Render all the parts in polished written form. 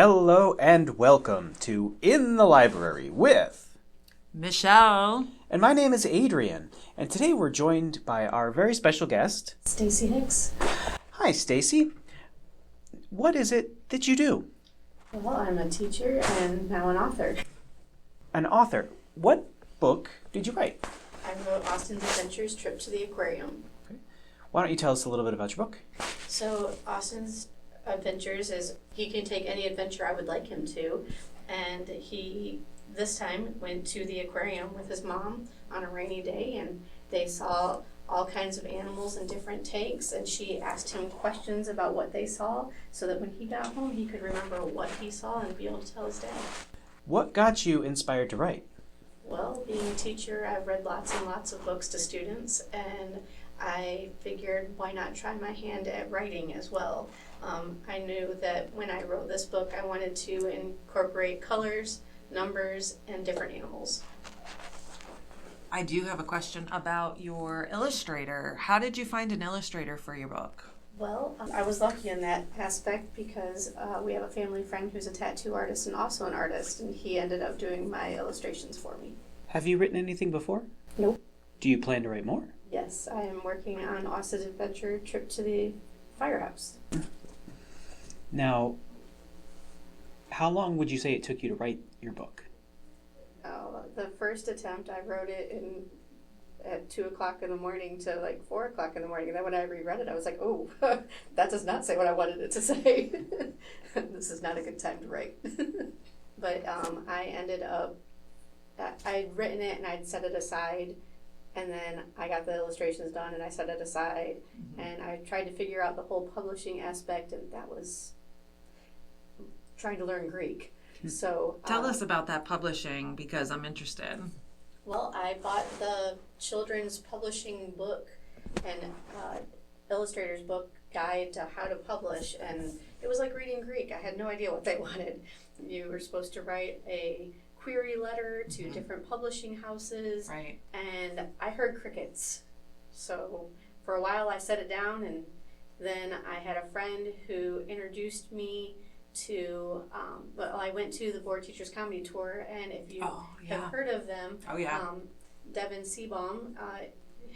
Hello and welcome to In the Library with Michele. And my name is Adrian, and today we're joined by our very special guest, Stacie Hicks. Hi, Stacie. What is it that you do? Well, I'm a teacher and now an author. An author. What book did you write? I wrote Austin's Adventures Trip to the Aquarium. Okay. Why don't you tell us a little bit about your book? So Austin's Adventures is he can take any adventure I would like him to, and he this time went to the aquarium with his mom on a rainy day, and they saw all kinds of animals in different tanks, and she asked him questions about what they saw so that when he got home he could remember what he saw and be able to tell his dad. What got you inspired to write? Well, being a teacher, I've read lots and lots of books to students, and I figured why not try my hand at writing as well. I knew that when I wrote this book, I wanted to incorporate colors, numbers, and different animals. I do have a question about your illustrator. How did you find an illustrator for your book? Well, I was lucky in that aspect because we have a family friend who's a tattoo artist and also an artist, and he ended up doing my illustrations for me. Have you written anything before? Nope. Do you plan to write more? Yes, I am working on Austin's Adventure Trip to the Firehouse. Now, how long would you say it took you to write your book? The first attempt, I wrote it at 2 o'clock in the morning to like 4 o'clock in the morning. And then when I reread it, I was like, oh, that does not say what I wanted it to say. This is not a good time to write. But I ended up, I'd written it and I'd set it aside. And then I got the illustrations done and I set it aside. Mm-hmm. And I tried to figure out the whole publishing aspect, and that was trying to learn Greek. So tell us about that publishing, because I'm interested. Well, I bought the children's publishing book and illustrator's book guide to how to publish, and it was like reading Greek. I had no idea what they wanted. You were supposed to write a query letter to different publishing houses, right? And I heard crickets. So for a while I set it down, and then I had a friend who introduced me to, I went to the Board Teachers Comedy Tour, and if you have heard of them, Devin Seabaum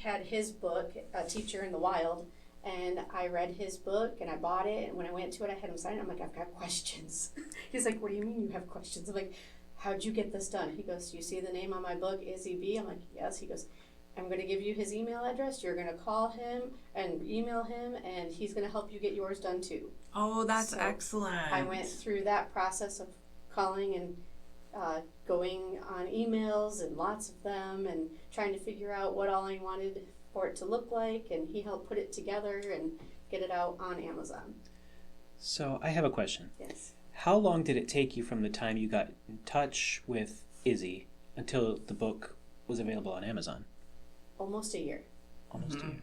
had his book, A Teacher in the Wild, and I read his book, and I bought it, and when I went to it, I had him sign it. I'm like, I've got questions. He's like, what do you mean you have questions? I'm like, how'd you get this done? He goes, you see the name on my book, Izzy B? I'm like, yes. He goes, I'm going to give you his email address. You're going to call him and email him, and he's going to help you get yours done too. Oh, that's excellent. I went through that process of calling and going on emails and lots of them and trying to figure out what all I wanted for it to look like, and he helped put it together and get it out on Amazon. So I have a question. Yes. How long did it take you from the time you got in touch with Izzy until the book was available on Amazon? Almost a year. Almost a year.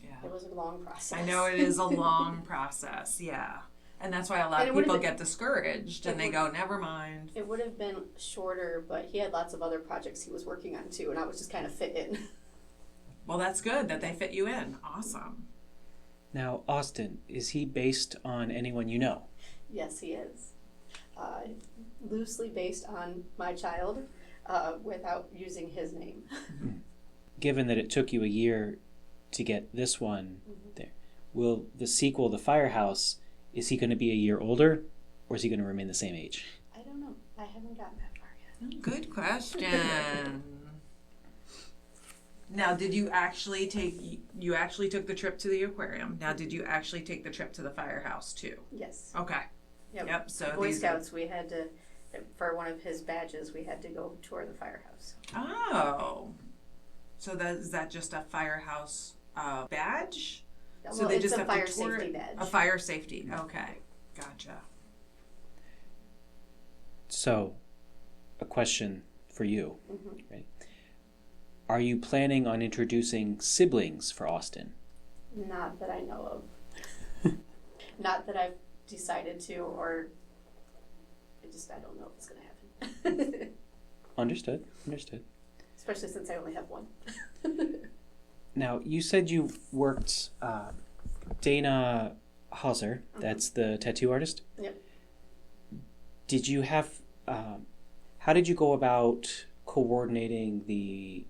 Yeah. It was a long process. I know it is a long process, yeah. And that's why a lot of people get discouraged and they go, never mind. It would have been shorter, but he had lots of other projects he was working on too, and I was just kind of fit in. Well, that's good that they fit you in. Awesome. Now, Austin, is he based on anyone you know? Yes, he is. Loosely based on my child, without using his name. Given that it took you a year to get this one there, will the sequel, The Firehouse, is he going to be a year older, or is he going to remain the same age? I don't know. I haven't gotten that far yet. Good question. Now, did you actually took the trip to the aquarium. Now, did you actually take the trip to the firehouse too? Yes. Okay. Yep. So Boy Scouts, we had to, for one of his badges, we had to go tour the firehouse. Oh. So is that just a firehouse badge? Well, so they it's just a have fire to tour safety it? badge. A fire safety. Okay. Gotcha. So, a question for you. Right? Are you planning on introducing siblings for Austin? Not that I know of. Not that I've decided to, or I don't know if it's going to happen. Understood. Especially since I only have one. Now, you said you worked Dana Hauser, that's the tattoo artist? Yep. Did you have, how did you go about coordinating the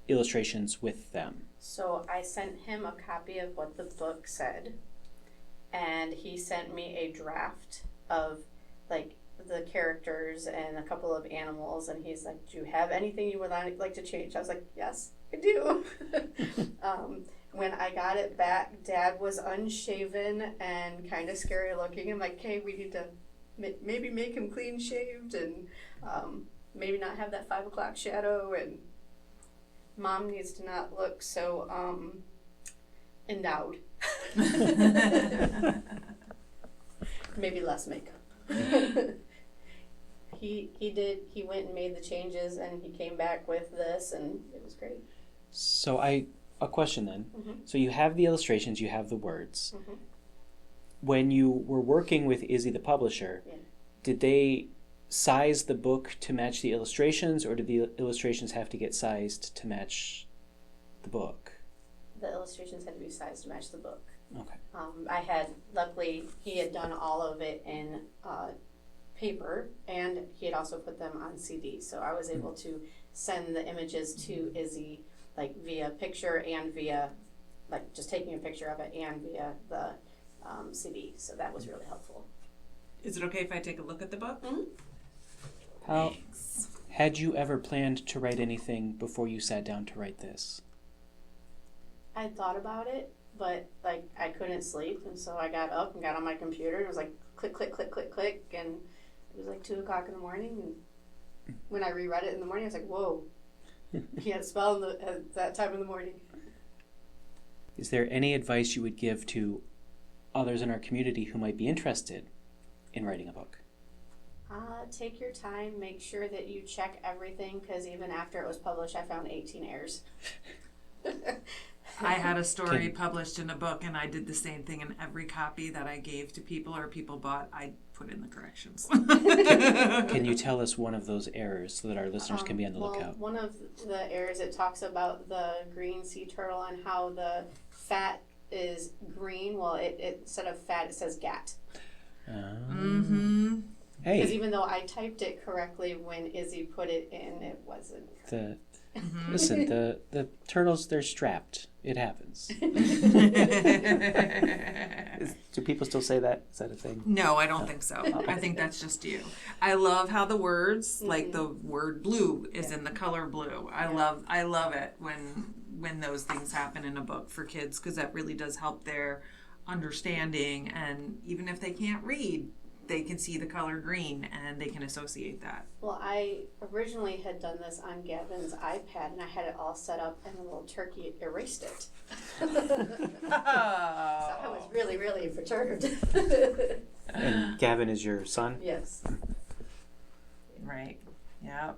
illustrations with them? So I sent him a copy of what the book said, and he sent me a draft of like the characters and a couple of animals, and he's like, do you have anything you would like to change? I was like, yes, I do. When I got it back, Dad was unshaven and kind of scary looking. I'm like, okay, we need to maybe make him clean shaved and maybe not have that 5 o'clock shadow, and Mom needs to not look so endowed. Maybe less makeup. He went and made the changes, and he came back with this, and it was great. So a question then. Mm-hmm. So you have the illustrations, you have the words. Mm-hmm. When you were working with Izzy the publisher, Yeah. did they size the book to match the illustrations, or did the illustrations have to get sized to match the book? The illustrations had to be sized to match the book. Okay. Luckily, he had done all of it in paper, and he had also put them on CD. So I was able to send the images to Izzy, like via picture and via, like just taking a picture of it and via the CD. So that was really helpful. Is it okay if I take a look at the book? Mm-hmm. How Thanks. had you ever planned to write anything before you sat down to write this? I thought about it, but like I couldn't sleep, and so I got up and got on my computer. It was like click, click, click, click, click, and it was like 2 o'clock in the morning. And when I reread it in the morning, I was like, "Whoa, you can't spell at that time in the morning." Is there any advice you would give to others in our community who might be interested in writing a book? Take your time. Make sure that you check everything, because even after it was published, I found 18 errors. I had a story published in a book, and I did the same thing in every copy that I gave to people or people bought. I put in the corrections. Can you tell us one of those errors so that our listeners can be on the lookout? One of the errors, it talks about the green sea turtle and how the fat is green. Well, it instead of fat, it says gat. Mm-hmm. Because Hey, even though I typed it correctly when Izzy put it in, it wasn't. listen, the turtles, they're strapped. It happens. Do people still say that? Is that a thing? No, I don't think so. I think that's just you. I love how the words, like the word blue is in the color blue. I love it when those things happen in a book for kids, because that really does help their understanding, and even if they can't read, they can see the color green and they can associate that. Well, I originally had done this on Gavin's iPad, and I had it all set up, and the little turkey erased it. So I was really, really perturbed. And Gavin is your son? Yes. Right. Yeah.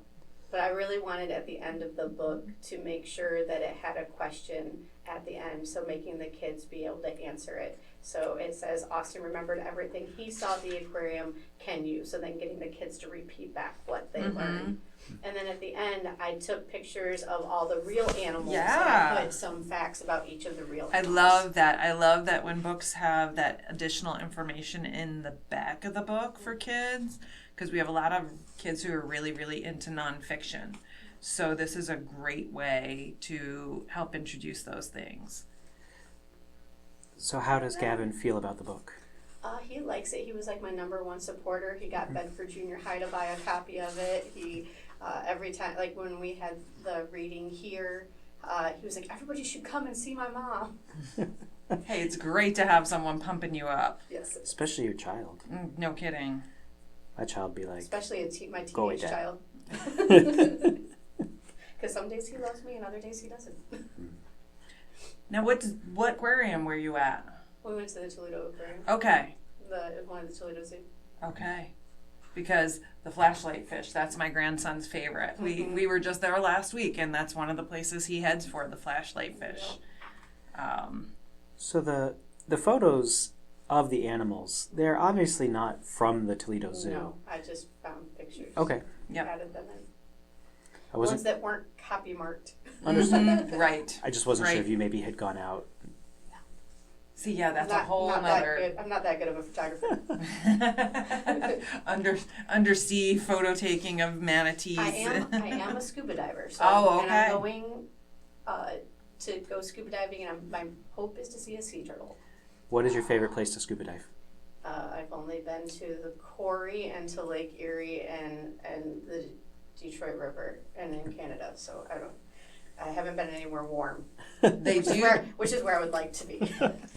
But I really wanted at the end of the book to make sure that it had a question at the end, so making the kids be able to answer it. So it says, Austin remembered everything he saw at the aquarium, can you? So then getting the kids to repeat back what they learned. And then at the end, I took pictures of all the real animals. Yeah. And I put some facts about each of the real I animals. love that. I love that when books have that additional information in the back of the book for kids, because we have a lot of kids who are really, really into nonfiction. So this is a great way to help introduce those things. So how does Gavin feel about the book? He likes it. He was like my #1 supporter. He got Bedford Junior High to buy a copy of it. He every time, like when we had the reading here, he was like, everybody should come and see my mom. Hey, it's great to have someone pumping you up. Yes. Especially your child. No kidding. My child be like, Especially my Go away, teenage Dad. child. Because some days he loves me and other days he doesn't. Now, what aquarium were you at? We went to the Toledo Aquarium. Okay. One of the Toledo Zoo. Okay. Because the flashlight fish, that's my grandson's favorite. We were just there last week, and that's one of the places he heads for, the flashlight fish. So the photos of the animals, they're obviously not from the Toledo Zoo. No, I just found pictures. Okay. Yep. Added them in. I Ones wasn't that weren't copy marked. understood. Right. I just wasn't sure Right. if you maybe had gone out. See, yeah, that's a Not- whole not nother. that good. I'm not that good of a photographer. Undersea photo taking of manatees. I am a scuba diver. So Oh, And I'm okay. going to go scuba diving, and my hope is to see a sea turtle. What is your favorite place to scuba dive? I've only been to the quarry and to Lake Erie and the Detroit River and in Canada. So I haven't been anywhere warm. They do. Which is where I would like to be.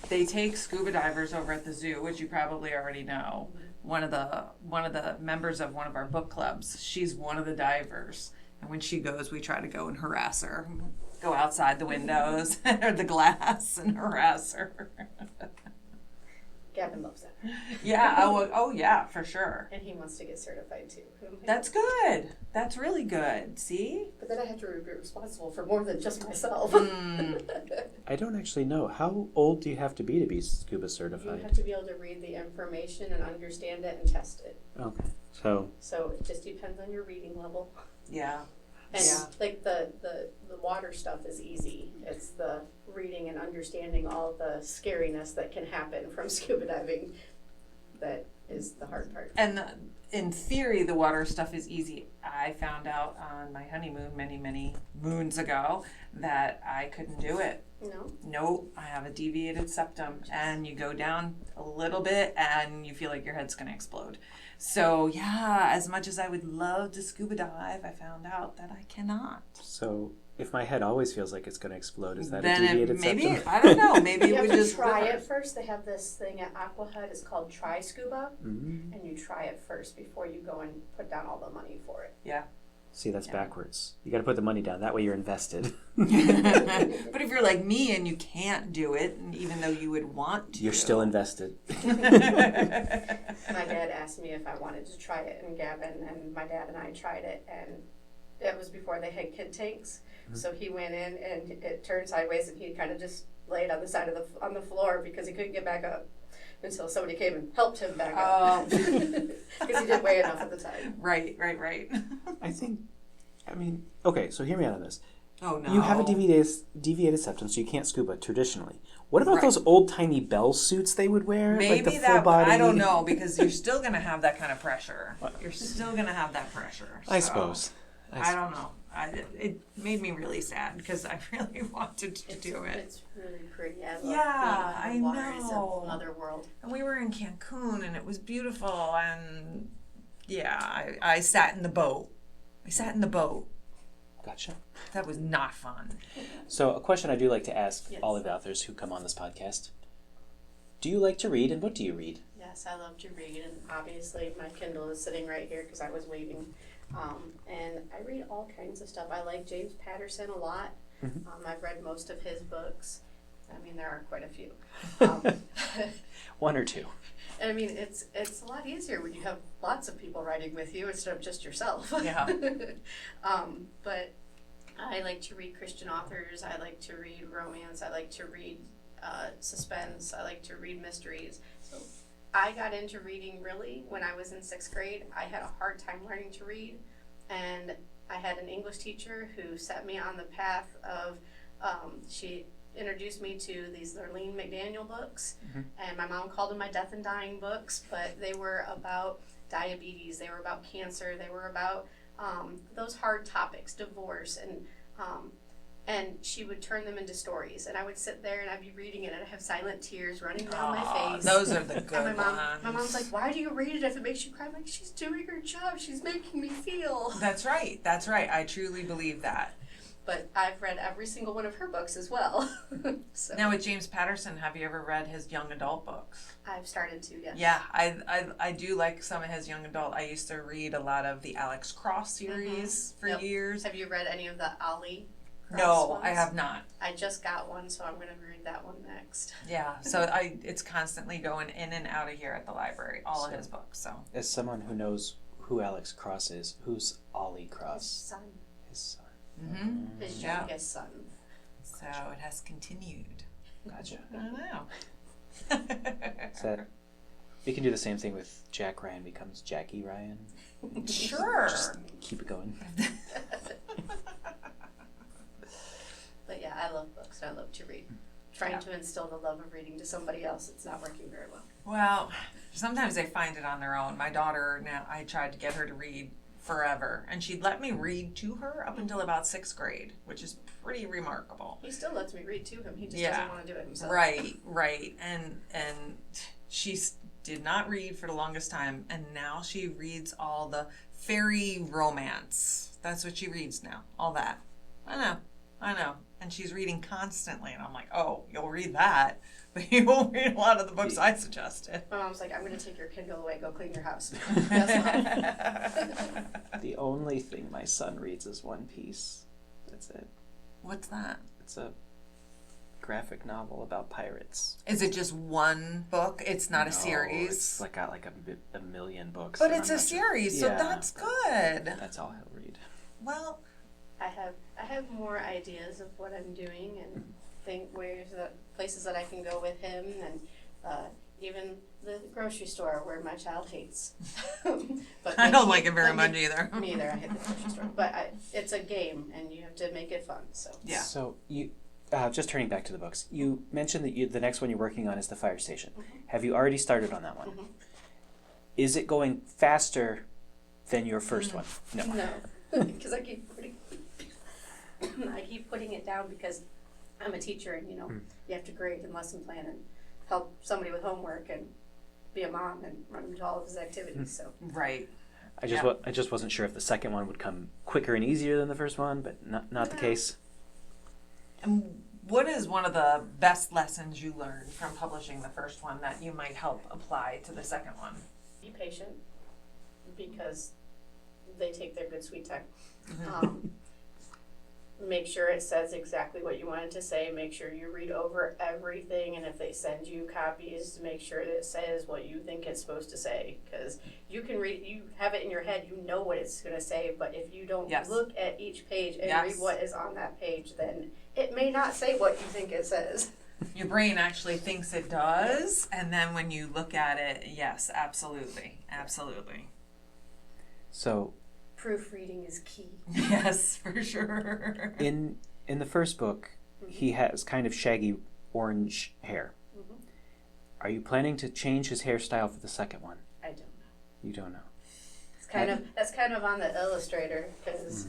They take scuba divers over at the zoo, which you probably already know. One of the members of one of our book clubs, she's one of the divers. And when she goes, we try to go and harass her. Go outside the windows or the glass and harass her. Gavin loves that. Yeah, oh yeah, for sure. And he wants to get certified too. That's good. That's really good. See? But then I have to be responsible for more than just myself. I don't actually know. How old do you have to be scuba You certified? have to be able to read the information and understand it and test it. Okay. So So it just depends on your reading level. Yeah. And Yeah. like the water stuff is easy. It's the reading and understanding all the scariness that can happen from scuba diving that is the hard part. And in theory, the water stuff is easy. I found out on my honeymoon many moons ago that I couldn't do it. No? Nope, I have a deviated septum, and you go down a little bit and you feel like your head's going to explode. So yeah, as much as I would love to scuba dive, I found out that I cannot. So if my head always feels like it's going to explode, is that Then a deviated maybe, septum? I don't know, maybe You it have would to just try river. it first. They have this thing at Aqua Hut. It's called Try Scuba. Mm. And you try it first before you go and put down all the money for it. Yeah. See, that's Yeah. backwards. You got to put the money down. That way you're invested. But if you're like me and you can't do it, and even though you would want to, You're still invested. My dad asked me if I wanted to try it, and Gavin and my dad and I tried it, and it was before they had kid tanks. Mm-hmm. So he went in and it turned sideways, and he kind of just laid on the side of the floor because he couldn't get back up until somebody came and helped him back up because he didn't weigh enough at the time. Right. I mean, okay, so hear me out on this. Oh no. You have a deviated septum, so you can't scuba traditionally. What about Right. those old tiny bell suits they would wear? Maybe like the full that, body? I don't know, because you're still going to have that kind of pressure. You're still going to have that pressure. I so, suppose. I don't know. It made me really sad because I really wanted to do it. It's really pretty. I love Yeah, being on the I water. It's know. another world. And we were in Cancun and it was beautiful. And yeah, I sat in the boat. Gotcha. That was not fun. So a question I do like to ask Yes. all of the authors who come on this podcast. Do you like to read, and what do you read? Yes, I love to read, and obviously my Kindle is sitting right here because I was waiting. And I read all kinds of stuff. I like James Patterson a lot. Mhm. I've read most of his books. I mean, there are quite a few. One or two. I mean, it's a lot easier when you have lots of people writing with you instead of just yourself. Yeah. But I like to read Christian authors. I like to read romance. I like to read suspense. I like to read mysteries. So I got into reading really when I was in 6th grade. I had a hard time learning to read, and I had an English teacher who set me on the path of, she introduced me to these Lurleen McDaniel books, and my mom called them my death and dying books, but they were about diabetes, they were about cancer, they were about those hard topics, divorce, and she would turn them into stories, and I would sit there and I'd be reading it and I'd have silent tears running down my face. Those are the good and ones. my mom's like, why do you read it if it makes you cry? I'm like, she's doing her job, she's making me feel. That's right. I truly believe that. But I've read every single one of her books as well. So Now with James Patterson, have you ever read his young adult books? I've started to, yes. Yeah, I do like some of his young adult. I used to read a lot of the Alex Cross series for Yep. years. Have you read any of the Ollie Cross No, ones? I have not. I just got one, so I'm going to read that one next. Yeah, so it's constantly going in and out of here at the library, all of his books. So As someone who knows who Alex Cross is, who's Ollie His Cross? son. His son. His Yeah. youngest son. So it has continued. Gotcha. I don't know. Is that, we can do the same thing with Jack Ryan becomes Jackie Ryan. Sure. Just keep it going. But yeah, I love books and I love to read. trying to instill the love of reading to somebody else, it's not working very well. Well, sometimes they find it on their own. My daughter, now, I tried to get her to read forever, and she'd let me read to her up until about 6th grade, which is pretty remarkable. He still lets me read to him. He just doesn't want to do it himself. Right. And she did not read for the longest time, and now she reads all the fairy romance. That's what she reads now. All that. I know. And she's reading constantly, and I'm like, oh, you'll read that, but you won't read a lot of the books I suggested. My mom's like, I'm going to take your Kindle away, go clean your house. The only thing my son reads is One Piece. That's it. What's that? It's a graphic novel about pirates. Is it just one book? It's not a series? It's like got like a million books. But it's a series, so that's good. That's all he'll read. Well, I have more ideas of what I'm doing and think places that I can go with him, and even the grocery store where my child hates. But I don't like it very much either. Me either. I hate the grocery store, but it's a game, and you have to make it fun. So yeah. So you. Just turning back to the books, you mentioned that the next one you're working on is the fire station. Mm-hmm. Have you already started on that one? Mm-hmm. Is it going faster than your first one? No. No, because I keep putting it down because I'm a teacher, and you have to grade and lesson plan and help somebody with homework and be a mom and run into all of his activities. So right. I just wasn't sure if the second one would come quicker and easier than the first one, but not the case. And what is one of the best lessons you learned from publishing the first one that you might help apply to the second one? be patient because they take their good sweet time. Make sure it says exactly what you want it to say. Make sure you read over everything, and if they send you copies, make sure that it says what you think it's supposed to say. Because you can read, you have it in your head, you know what it's going to say, but if you don't look at each page and read what is on that page, then it may not say what you think it says. Your brain actually thinks it does, and then when you look at it, yes, absolutely. So proofreading is key. Yes, for sure. In the first book, he has kind of shaggy orange hair. Are you planning to change his hairstyle for the second one? I don't know. You don't know. That's kind of on the illustrator because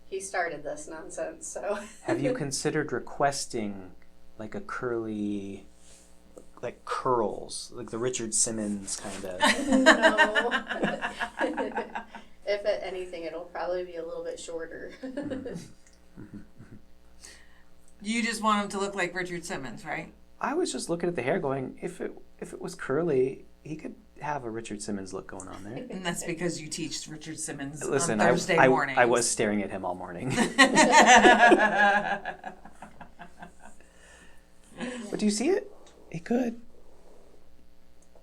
he started this nonsense. So have you considered requesting like a curly, like curls, like the Richard Simmons kind of? No. If at anything, it'll probably be a little bit shorter. You just want him to look like Richard Simmons, right? I was just looking at the hair going, if it was curly, he could have a Richard Simmons look going on there. And that's because you teach Richard Simmons on Listen, Thursday mornings. I was staring at him all morning. But do you see it? It could.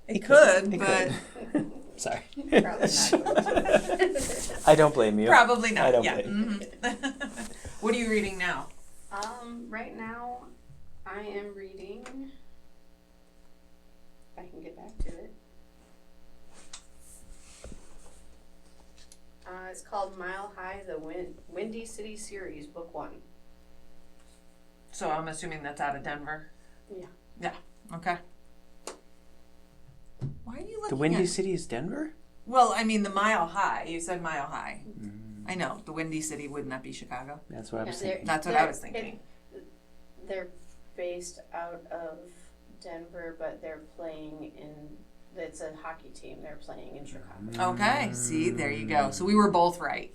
It could. Sorry. Probably not. I don't blame you. Probably not. I don't blame you. What are you reading now? Right now, I am reading. If I can get back to it. It's called Mile High, the Windy City Series, Book 1. So I'm assuming that's out of Denver? Yeah. Yeah. Okay. Why are you looking The Windy City is Denver? Well, I mean the Mile High. You said Mile High. I know. The Windy City, wouldn't that be Chicago? That's what I was thinking. That's what I was thinking. They're based out of Denver, but they're playing in... It's a hockey team. They're playing in Chicago. Okay. See, there you go. So we were both right.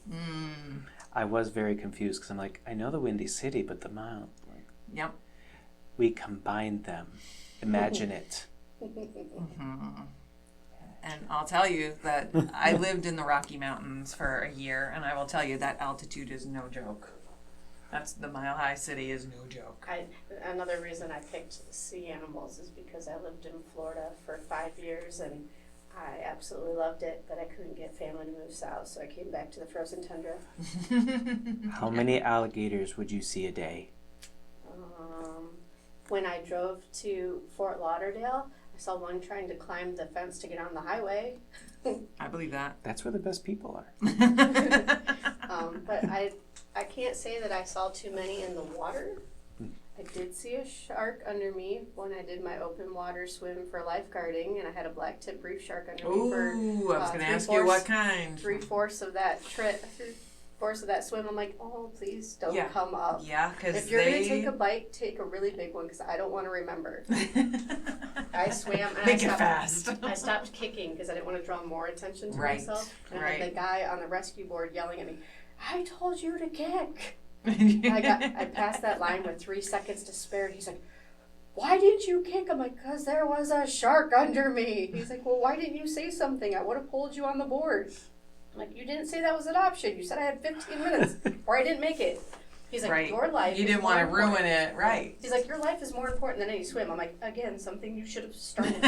I was very confused because I'm like, I know the Windy City, but the Mile... Yep. We combined them. Imagine it. And I'll tell you that I lived in the Rocky Mountains for a year, and I will tell you that altitude is no joke. That's the Mile High City is no joke. Another reason I picked sea animals is because I lived in Florida for 5 years, and I absolutely loved it, but I couldn't get family to move south, so I came back to the frozen tundra. How many alligators would you see a day? When I drove to Fort Lauderdale, I saw one trying to climb the fence to get on the highway. I believe that. That's where the best people are. But I can't say that I saw too many in the water. I did see a shark under me when I did my open water swim for lifeguarding, and I had a black tip reef shark under me for Ooh, I was going to ask you what kind. 3/4 of that trip. 3/4 of that swim, I'm like, oh, please don't come up. Yeah, because if you're going to take a bite, take a really big one, because I don't want to remember. I swam. And Make it fast. I stopped kicking because I didn't want to draw more attention to myself. And I had the guy on the rescue board yelling at me, I told you to kick. I passed that line with 3 seconds to spare. He's like, why didn't you kick? I'm like, because there was a shark under me. He's like, well, why didn't you say something? I would have pulled you on the board. I'm like, you didn't say that was an option. You said I had 15 minutes, or I didn't make it. He's like, your life. You didn't want to ruin it, right? He's like, your life is more important than any swim. I'm like, again, something you should have started.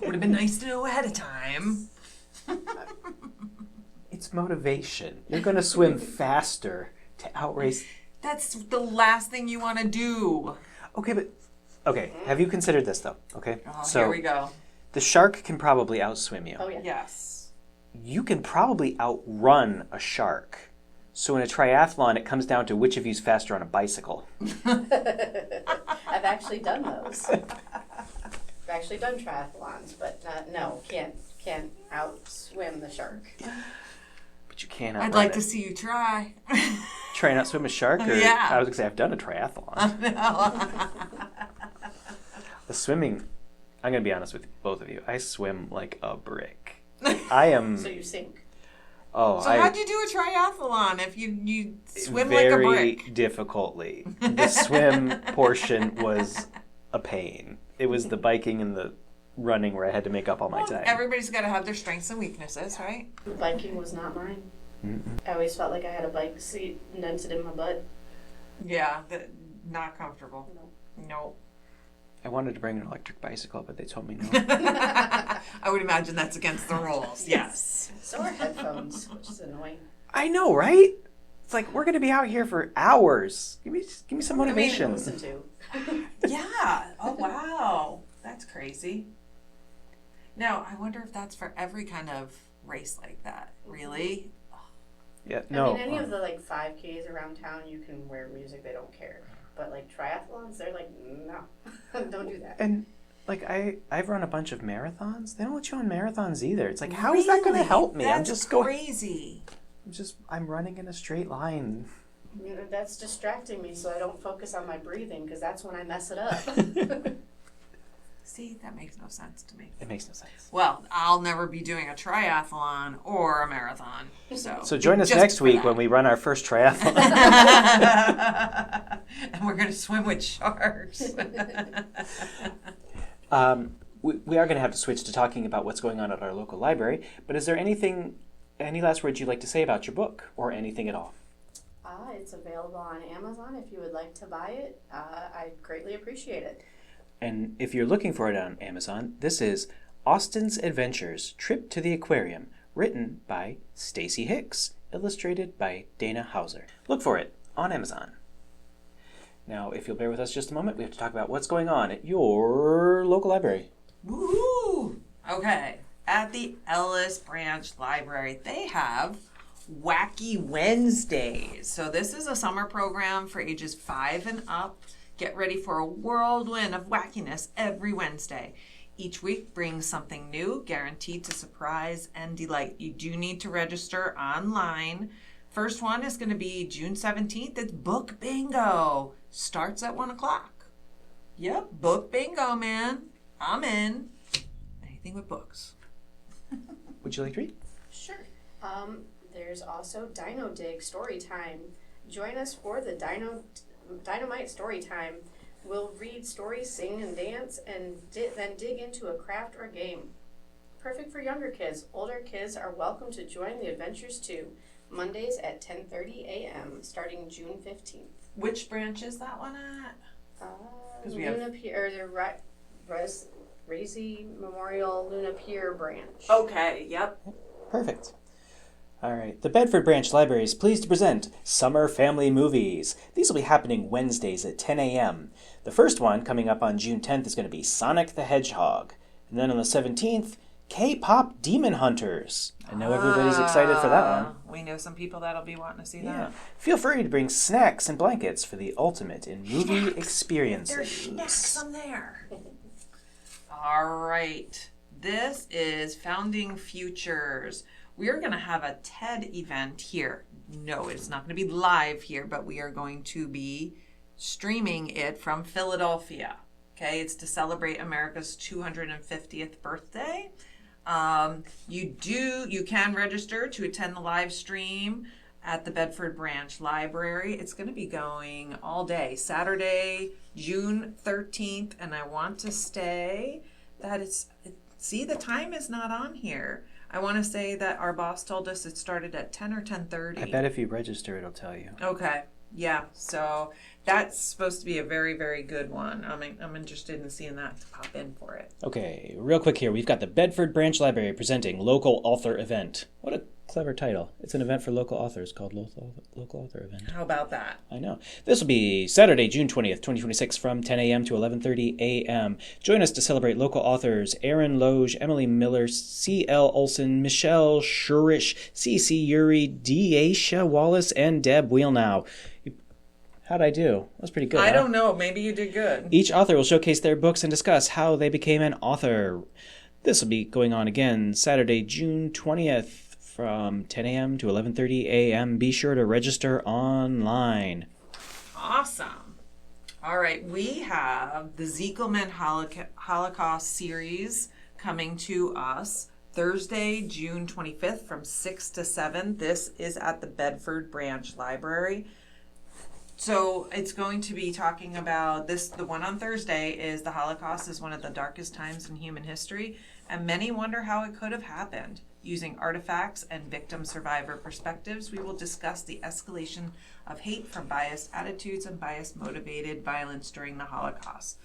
Would have been nice to know ahead of time. It's motivation. You're going to swim faster to outrace. That's the last thing you want to do. Okay, have you considered this though? Okay, so here we go. The shark can probably outswim you. Oh yeah. Yes. You can probably outrun a shark. So in a triathlon, it comes down to which of you's faster on a bicycle. I've actually done those. I've actually done triathlons, but no, can't outswim the shark. But you can't outrun I'd like it. to see you try. Try and outswim a shark? Or, Yeah. I was going to say, I've done a triathlon. The swimming, I'm going to be honest with both of you. I swim like a brick. I am... So you sink. Oh, so how'd you do a triathlon if you swim like a brick? Very difficultly. The swim portion was a pain. It was the biking and the running where I had to make up all my time. Everybody's got to have their strengths and weaknesses, right? Biking was not mine. Mm-mm. I always felt like I had a bike seat indented in my butt. Yeah, not comfortable. No. I wanted to bring an electric bicycle, but they told me no. I would imagine that's against the rules. Yes. So are headphones, which is annoying. I know, right? It's like, we're going to be out here for hours. Give me some motivation. Listen to. Yeah. Oh, wow. That's crazy. Now, I wonder if that's for every kind of race like that. Really? Yeah, no. I mean, any of the 5Ks around town, you can wear music, they don't care. But triathlons, they're like, no, don't do that. And I've run a bunch of marathons. They don't let you on marathons either. It's like, how is that going to help me? That's I'm just crazy. I'm running in a straight line. That's distracting me, so I don't focus on my breathing, because that's when I mess it up. See, that makes no sense to me. It makes no sense. Well, I'll never be doing a triathlon or a marathon. So join us next week when we run our first triathlon. And we're going to swim with sharks. We are going to have to switch to talking about what's going on at our local library. But is there any last words you'd like to say about your book or anything at all? It's available on Amazon if you would like to buy it. I greatly appreciate it. And if you're looking for it on Amazon, this is Austin's Adventures, Trip to the Aquarium, written by Stacie Hicks, illustrated by Dana Hauser. Look for it on Amazon. Now, if you'll bear with us just a moment, we have to talk about what's going on at your local library. Woo! Okay, at the Ellis Branch Library, they have Wacky Wednesdays. So this is a summer program for ages 5 and up. Get ready for a whirlwind of wackiness every Wednesday. Each week brings something new, guaranteed to surprise and delight. You do need to register online. First one is going to be June 17th. It's Book Bingo. Starts at 1 o'clock. Yep, Book Bingo, man. I'm in. Anything with books. Would you like to read? Sure. There's also Dino Dig Story Time. Join us for the Dynamite Story Time. We'll read stories, sing, and dance, and then dig into a craft or game. Perfect for younger kids. Older kids are welcome to join the adventures too. Mondays at 10:30 a.m. starting June 15th. Which branch is that one at? Luna Pier, or the Razy Memorial Luna Pier branch. Okay, yep. Perfect. All right. The Bedford Branch Library is pleased to present Summer Family Movies. These will be happening Wednesdays at 10 a.m. The first one, coming up on June 10th, is going to be Sonic the Hedgehog. And then on the 17th, K-Pop Demon Hunters. I know everybody's excited for that one. We know some people that'll be wanting to see Yeah. that. Feel free to bring snacks and blankets for the ultimate in movie There's experiences. snacks on there. All right. This is Founding Futures. We are going to have a TED event here. No, it's not going to be live here, but we are going to be streaming it from Philadelphia. Okay, it's to celebrate America's 250th birthday. You can register to attend the live stream at the Bedford Branch Library. It's going to be going all day, Saturday, June 13th, and I want to say that see, the time is not on here. I want to say that our boss told us it started at 10 or 10:30. I bet if you register, it'll tell you. Okay. Yeah. So that's supposed to be a very, very good one. I'm interested in seeing that to pop in for it. Okay, real quick here. We've got the Bedford Branch Library presenting Local Author Event. What a clever title. It's an event for local authors called Local Author Event. How about that? I know. This will be Saturday, June 20th, 2026 from 10 a.m. to 11:30 a.m. Join us to celebrate local authors Aaron Loge, Emily Miller, C.L. Olson, Michelle Shurish, C.C. Yuri, Daisha Wallace, and Deb Wheelnow. How'd I do? That was pretty good. I don't know. Maybe you did good. Each author will showcase their books and discuss how they became an author. This will be going on again Saturday, June 20th from 10 a.m. to 11:30 a.m. Be sure to register online. Awesome. All right. We have the Ziegelman Holocaust series coming to us Thursday, June 25th from 6 to 7. This is at the Bedford Branch Library. So it's going to be talking about this. The one on Thursday is the Holocaust is one of the darkest times in human history, and many wonder how it could have happened. Using artifacts and victim survivor perspectives, we will discuss the escalation of hate from biased attitudes and bias motivated violence during the Holocaust.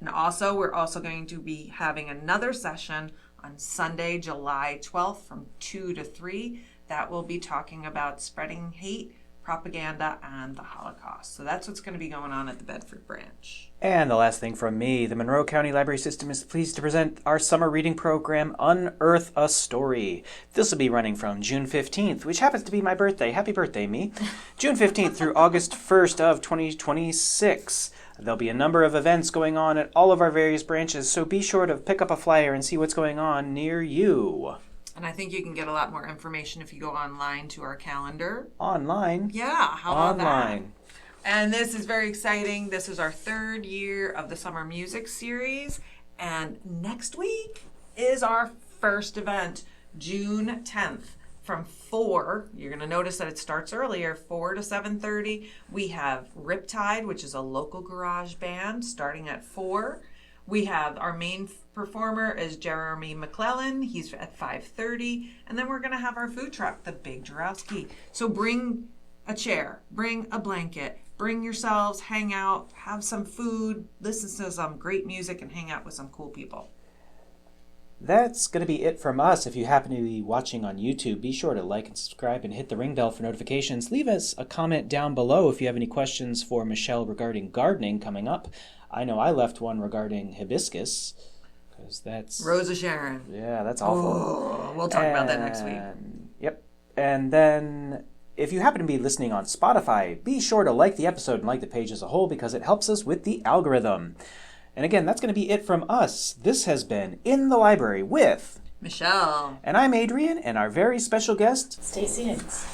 And also, we're also going to be having another session on Sunday, July 12th from 2 to 3 that will be talking about spreading hate, propaganda, and the Holocaust. So that's what's going to be going on at the Bedford Branch. And the last thing from me, the Monroe County Library System is pleased to present our summer reading program, Unearth a Story. This will be running from June 15th, which happens to be my birthday. Happy birthday, me. June 15th through August 1st of 2026. There'll be a number of events going on at all of our various branches, so be sure to pick up a flyer and see what's going on near you. And I think you can get a lot more information if you go online to our calendar. Online? Yeah, how about Online. that? And this is very exciting. This is our 3rd year of the Summer Music Series. And next week is our first event, June 10th. From 4, you're going to notice that it starts earlier, 4 to 7:30. We have Riptide, which is a local garage band, starting at 4. We have our main performer is Jeremy McClellan. He's at 5:30. And then we're going to have our food truck, the Big Jarowski. So bring a chair, bring a blanket, bring yourselves, hang out, have some food, listen to some great music, and hang out with some cool people. That's going to be it from us. If you happen to be watching on YouTube, be sure to like and subscribe and hit the ring bell for notifications. Leave us a comment down below if you have any questions for Michelle regarding gardening coming up. I know I left one regarding hibiscus, because that's... Rosa Sharon. Yeah, that's awful. Oh, we'll talk about that next week. Yep. And then, if you happen to be listening on Spotify, be sure to like the episode and like the page as a whole, because it helps us with the algorithm. And again, that's going to be it from us. This has been In the Library with... Michelle. And I'm Adrian, and our very special guest... Stacie Hicks.